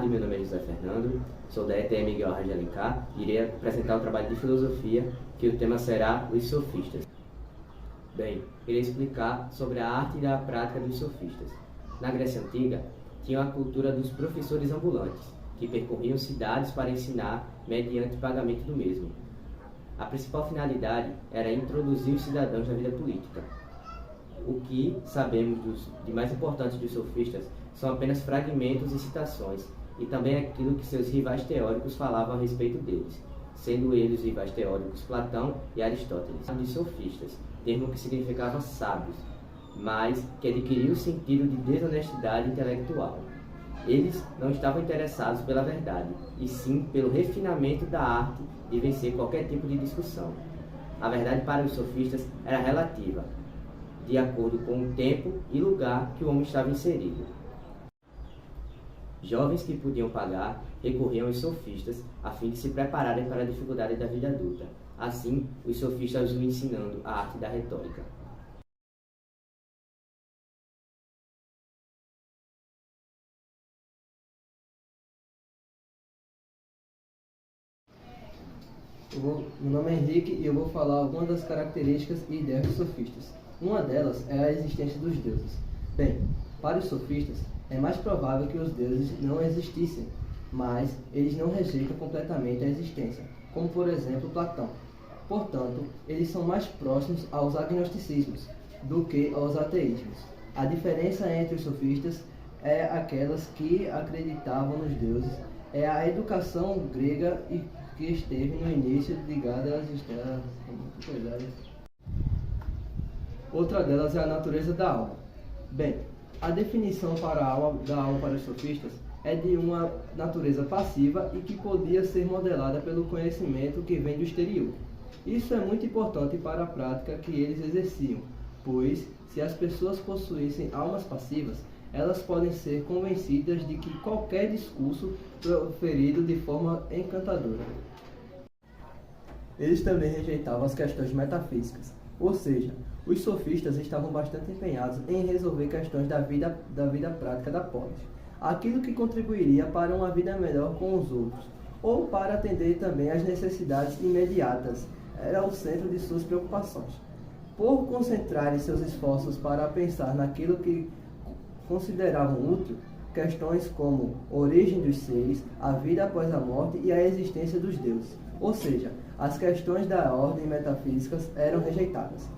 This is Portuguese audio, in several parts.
tarde, meu nome é José Fernando, sou da ETE Miguel Arraes de Alencar e irei apresentar um trabalho de filosofia que o tema será os sofistas. Bem, irei explicar sobre a arte e a prática dos sofistas. Na Grécia Antiga, tinha a cultura dos professores ambulantes, que percorriam cidades para ensinar mediante pagamento do mesmo. A principal finalidade era introduzir os cidadãos na vida política. O que sabemos de mais importante dos sofistas são apenas fragmentos e citações, e também aquilo que seus rivais teóricos falavam a respeito deles, sendo eles os rivais teóricos Platão e Aristóteles. De sofistas, termo que significava sábios, mas que adquiriu o sentido de desonestidade intelectual. Eles não estavam interessados pela verdade, e sim pelo refinamento da arte de vencer qualquer tipo de discussão. A verdade para os sofistas era relativa, de acordo com o tempo e lugar que o homem estava inserido. Jovens que podiam pagar recorriam aos sofistas a fim de se prepararem para a dificuldade da vida adulta. Assim, os sofistas iam ensinando a arte da retórica. Meu nome é Henrique e eu vou falar algumas das características e ideias dos sofistas. Uma delas é a existência dos deuses. Bem, para os sofistas, é mais provável que os deuses não existissem, mas eles não rejeitam completamente a existência, como por exemplo Platão. Portanto, eles são mais próximos aos agnosticismos do que aos ateísmos. A diferença entre os sofistas é aquelas que acreditavam nos deuses, é a educação grega e que esteve no início ligada às estrelas. Outra delas é a natureza da alma. Bem, a definição para a alma da alma para os sofistas é de uma natureza passiva e que podia ser modelada pelo conhecimento que vem do exterior. Isso é muito importante para a prática que eles exerciam, pois se as pessoas possuíssem almas passivas, elas podem ser convencidas de que qualquer discurso proferido de forma encantadora. Eles também rejeitavam as questões metafísicas, ou seja, os sofistas estavam bastante empenhados em resolver questões da vida prática da polis, aquilo que contribuiria para uma vida melhor com os outros, ou para atender também às necessidades imediatas, era o centro de suas preocupações. Por concentrarem seus esforços para pensar naquilo que consideravam útil, questões como a origem dos seres, a vida após a morte e a existência dos deuses, ou seja, as questões da ordem metafísicas eram rejeitadas.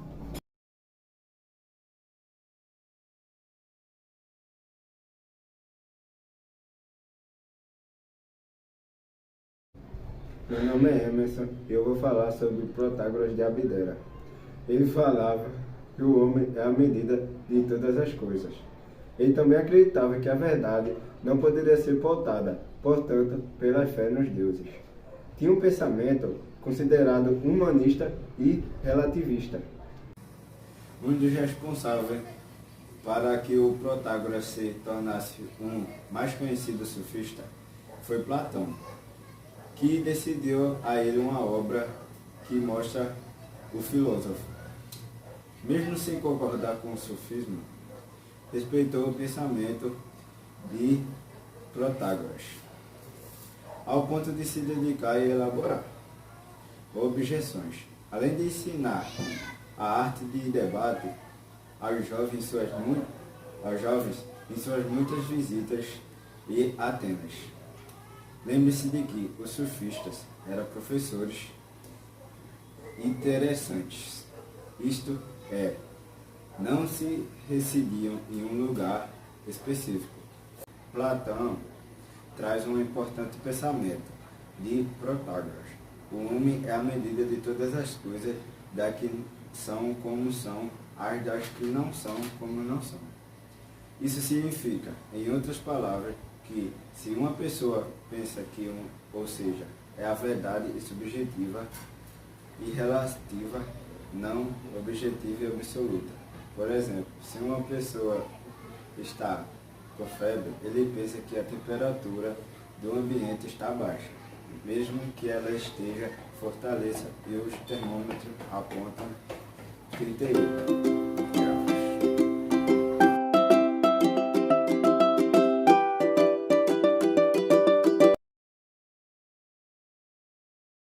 Meu nome é Emerson e eu vou falar sobre Protágoras de Abdera. Ele falava que o homem é a medida de todas as coisas. Ele também acreditava que a verdade não poderia ser pautada, portanto, pela fé nos deuses. Tinha um pensamento considerado humanista e relativista. Um dos responsáveis para que o Protágoras se tornasse um mais conhecido sofista foi Platão, que decidiu a ele uma obra que mostra o filósofo. Mesmo sem concordar com o sofismo, respeitou o pensamento de Protágoras, ao ponto de se dedicar e elaborar objeções. Além de ensinar a arte de debate aos jovens em suas muitas visitas em Atenas. Lembre-se de que os sofistas eram professores interessantes, isto é, não se residiam em um lugar específico. Platão traz um importante pensamento de Protágoras. O homem é a medida de todas as coisas, das que são como são, as das que não são como não são. Isso significa, em outras palavras, que se uma pessoa pensa que ou seja, é a verdade subjetiva e relativa, não objetiva e absoluta. Por exemplo, se uma pessoa está com febre, ele pensa que a temperatura do ambiente está baixa, mesmo que ela esteja fortaleça e os termômetros apontam 38.